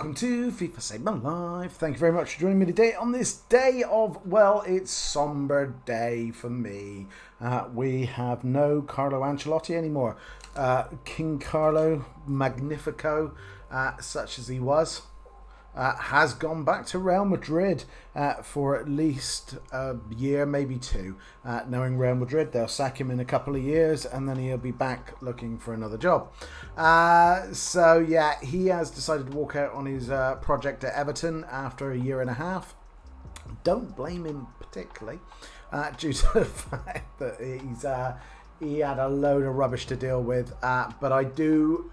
welcome to FIFA Save My Life. Thank you very much for joining me today on this day of, well, it's somber day for me. We have no Carlo Ancelotti anymore. King Carlo Magnifico, such as he was, has gone back to Real Madrid for at least a year, maybe two. Knowing Real Madrid, they'll sack him in a couple of years and then he'll be back looking for another job. So yeah, he has decided to walk out on his project at Everton after a year and a half. Don't blame him particularly due to the fact that he had a load of rubbish to deal with, but I do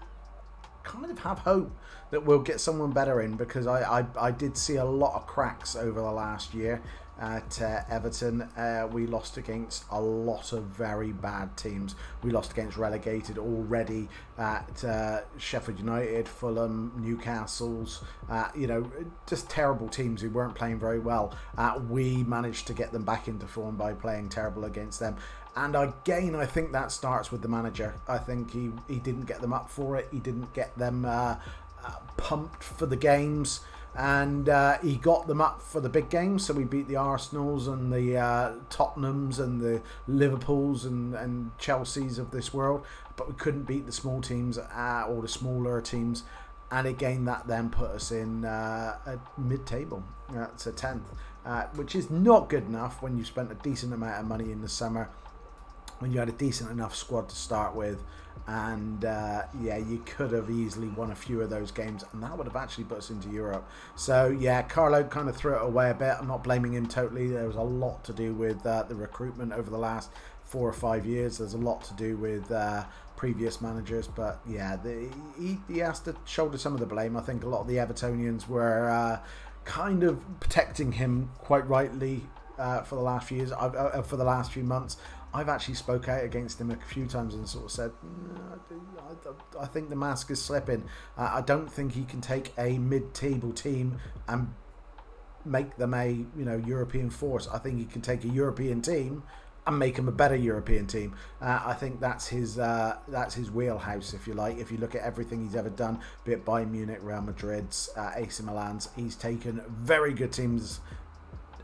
kind of have hope that we'll get someone better in, because I did see a lot of cracks over the last year at Everton. We lost against a lot of very bad teams. We lost against relegated already at Sheffield United, Fulham, Newcastle's, just terrible teams who weren't playing very well. We managed to get them back into form by playing terrible against them. And again, I think that starts with the manager. I think he didn't get them up for it. He didn't get them pumped for the games. And he got them up for the big games. So we beat the Arsenals and the Tottenhams and the Liverpools and Chelseas of this world. But we couldn't beat the small teams or the smaller teams. And again, that then put us in mid-table. It's a 10th, which is not good enough when you spent a decent amount of money in the summer, when you had a decent enough squad to start with, and you could have easily won a few of those games, and that would have actually put us into Europe. So yeah, Carlo kind of threw it away a bit. I'm not blaming him totally. There was a lot to do with the recruitment over the last 4 or 5 years. There's a lot to do with previous managers, but yeah, he has to shoulder some of the blame. I think a lot of the Evertonians were kind of protecting him quite rightly for the last few years, for the last few months. I've actually spoke out against him a few times and sort of said, I think the mask is slipping. I don't think he can take a mid-table team and make them a European force. I think he can take a European team and make him a better European team. I think that's his wheelhouse, if you like. If you look at everything he's ever done, be it Bayern Munich, Real Madrid's, AC Milan's, he's taken very good teams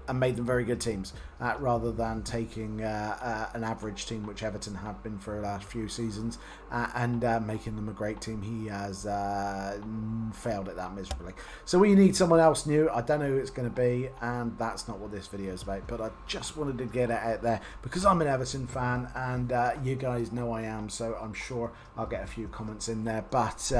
and made them very good teams, rather than taking an average team, which Everton have been for the last few seasons, and making them a great team. He has failed at that miserably. So we need someone else new. I don't know who it's going to be, and that's not what this video is about, but I just wanted to get it out there because I'm an Everton fan, and you guys know I am, so I'm sure I'll get a few comments in there. But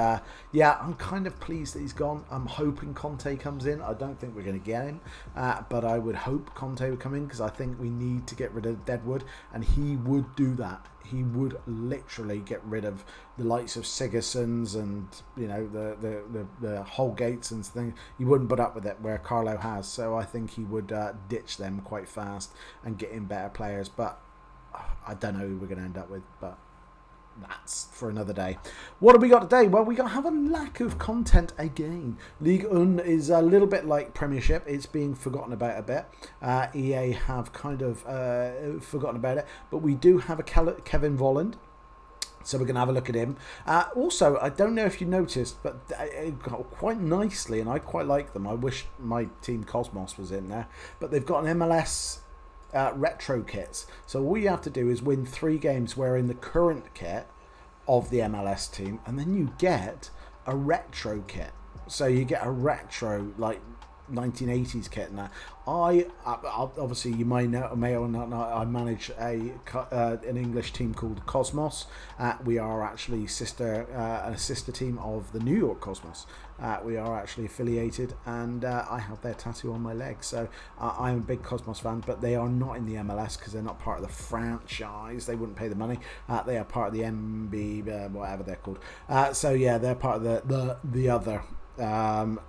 yeah, I'm kind of pleased that he's gone. I'm hoping Conte comes in. I don't think we're going to get him, but I would hope Conte would come in, because I think we need to get rid of Deadwood, and he would do that. He would literally get rid of the likes of Sigurdssons and the Holgates and things. He wouldn't put up with it where Carlo has, so I think he would ditch them quite fast and get in better players. But I don't know who we're going to end up with, but that's for another day. What have we got today? Well, we have a lack of content again. Ligue 1 is a little bit like Premiership. It's being forgotten about a bit. EA have kind of forgotten about it. But we do have a Kevin Volland, so we're going to have a look at him. Also, I don't know if you noticed, but it got quite nicely, and I quite like them. I wish my team Cosmos was in there. But they've got an MLS retro kits. So all you have to do is win 3 games wearing the current kit of the MLS team, and then you get a retro kit. So you get a retro, like 1980s kit. Now, I obviously, you may or not know, I manage an English team called Cosmos. We are actually a sister team of the New York Cosmos. We are actually affiliated, and I have their tattoo on my leg. So I'm a big Cosmos fan, but they are not in the MLS because they're not part of the franchise. They wouldn't pay the money. They are part of the MB, whatever they're called. So yeah, they're part of the other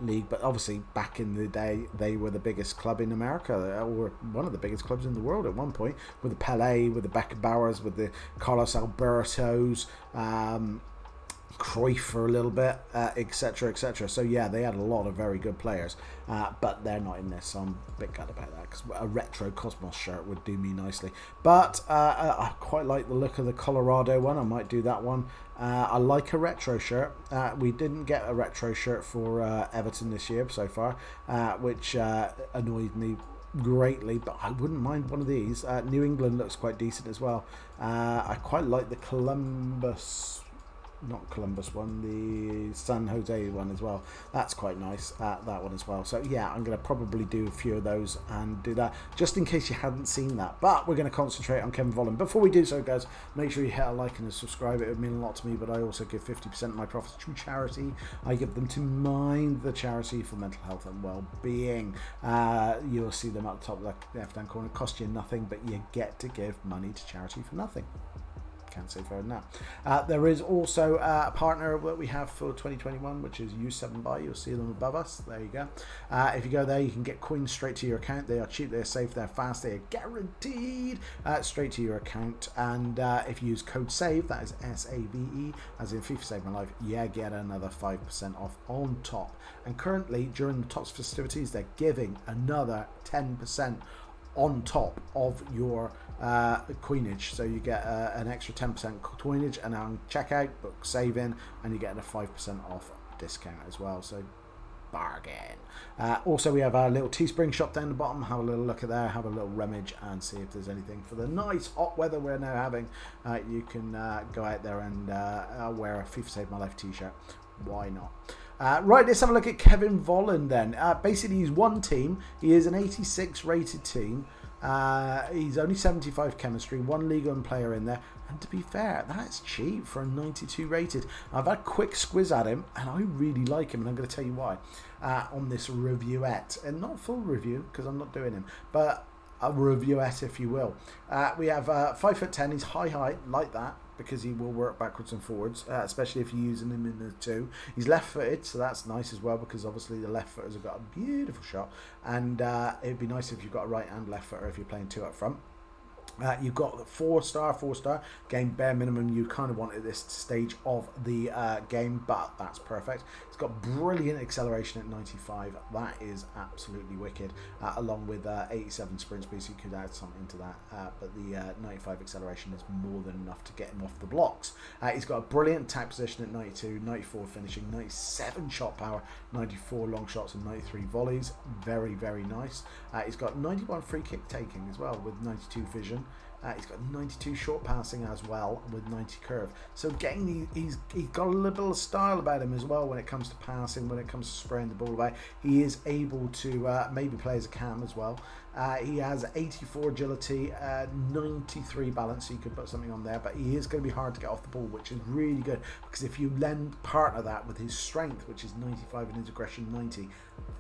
league. But obviously, back in the day, they were the biggest club in America, or one of the biggest clubs in the world at one point, with the Pelé, with the Beckenbauers, with the Carlos Albertos. Cruyff for a little bit, etc., etc. So yeah, they had a lot of very good players, but they're not in this, so I'm a bit glad about that, because a retro Cosmos shirt would do me nicely. But I quite like the look of the Colorado one. I might do that one. I like a retro shirt. We didn't get a retro shirt for Everton this year so far, which annoyed me greatly, but I wouldn't mind one of these. New England looks quite decent as well. I quite like the not Columbus one, the San Jose one as well. That's quite nice, that one as well. So yeah, I'm going to probably do a few of those and do that, just in case you hadn't seen that. But we're going to concentrate on Kevin Volland. Before we do so, guys, make sure you hit a like and a subscribe. It would mean a lot to me, but I also give 50% of my profits to charity. I give them to Mind, the charity for mental health and well-being. You'll see them at the top of the left-hand corner. It costs you nothing, but you get to give money to charity for nothing. Can't say further than that. There is also a partner that we have for 2021, which is U7Buy. You'll see them above us. There you go. If you go there, you can get coins straight to your account. They are cheap, they're safe, they're fast, they are guaranteed straight to your account. And if you use code SAVE, that is SAVE, as in FIFA Save My Life, yeah, get another 5% off on top. And currently, during the Tots festivities, they're giving another 10% on top of your coinage, so you get an extra 10% coinage, and on checkout, book saving, and you get a 5% off discount as well. So bargain. Also, we have our little Teespring shop down the bottom. Have a little look at there, have a little rummage, and see if there's anything for the nice hot weather we're now having. You can go out there and wear a FIFA Save My Life t-shirt. Why not? Right, let's have a look at Kevin Volland then. Basically, he's one team. He is an 86 rated team. He's only 75 chemistry, one Ligue 1 player in there. And to be fair, that's cheap for a 92 rated. I've had a quick squiz at him, and I really like him, and I'm going to tell you why on this reviewette. And not full review, because I'm not doing him, but a reviewette, if you will. We have 5'10", he's high height, like that, because he will work backwards and forwards, especially if you're using him in the two. He's left-footed, so that's nice as well, because obviously the left-footers have got a beautiful shot, and it'd be nice if you've got a right and left-footer if you're playing two up front. You've got the four-star. Game bare minimum you kind of want at this stage of the game, but that's perfect. It's got brilliant acceleration at 95. That is absolutely wicked, along with 87 sprint speed, so you could add something to that. But the 95 acceleration is more than enough to get him off the blocks. He's got a brilliant attack position at 92, 94 finishing, 97 shot power, 94 long shots, and 93 volleys. Very, very nice. He's got 91 free kick taking as well, with 92 vision. He's got 92 short passing as well, with 90 curve. So again, he's got a little bit of style about him as well when it comes to passing, when it comes to spraying the ball away. He is able to maybe play as a cam as well. He has 84 agility, 93 balance, so you could put something on there, but he is going to be hard to get off the ball, which is really good, because if you partner that with his strength, which is 95, and his aggression 90,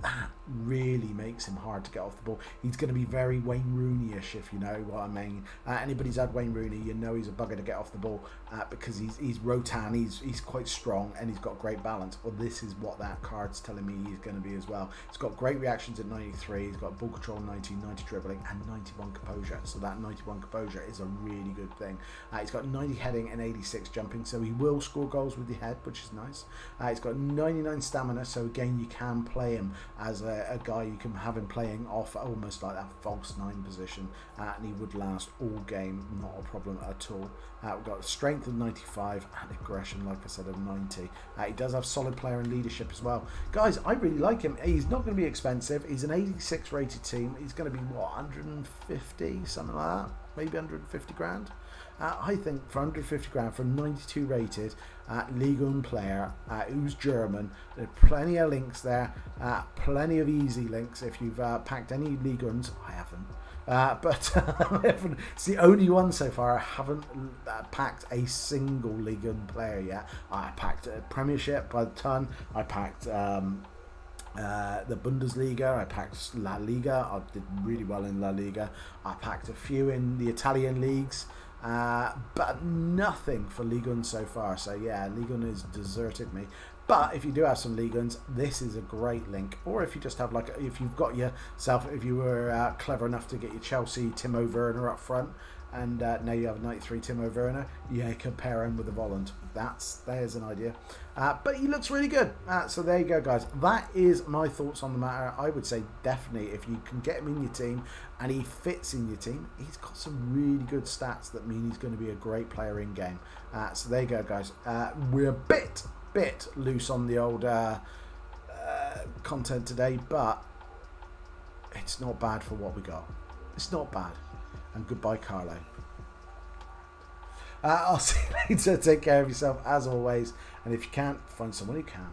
that really makes him hard to get off the ball. He's going to be very Wayne Rooney-ish, if you know what I mean. Anybody's had Wayne Rooney, you know he's a bugger to get off the ball, because he's Rotan, he's quite strong, and he's got great balance. Well, this is what that card's telling me he's going to be as well. He's got great reactions at 93, he's got ball control 90 dribbling, and 91 composure. So that 91 composure is a really good thing. He's got 90 heading and 86 jumping, so he will score goals with the head, which is nice. He's got 99 stamina, so again, you can play him as a guy, you can have him playing off almost like that false 9 position, and he would last all game, not a problem at all. We've got strength of 95 and aggression, like I said, of 90. He does have solid player and leadership as well. Guys, I really like him. He's not going to be expensive. He's an 86 rated team. He's going to be, what, 150, something like that? Maybe 150 grand? I think for 150 grand, for a 92 rated Ligue 1 player who's German, there are plenty of links there, plenty of easy links. If you've packed any Ligue 1s, I haven't. But it's the only one so far. I haven't packed a single Ligue 1 player yet. I packed a Premiership by the ton. I packed the Bundesliga, I packed La Liga, I did really well in La Liga. I packed a few in the Italian leagues, but nothing for Ligue 1 so far. So yeah, Ligue 1 has deserted me. But if you do have some Ligue 1s, this is a great link. Or if you just have, like, if you've got yourself, if you were clever enough to get your Chelsea Timo Werner up front, and now you have a 93 Timo Werner. Yeah, compare him with the Volland. There's an idea. But he looks really good. So there you go, guys. That is my thoughts on the matter. I would say definitely if you can get him in your team and he fits in your team, he's got some really good stats that mean he's going to be a great player in game. So there you go, guys. We're a bit loose on the old content today, but it's not bad for what we got. It's not bad. And goodbye, Carlo. I'll see you later. Take care of yourself as always. And if you can't, find someone who can.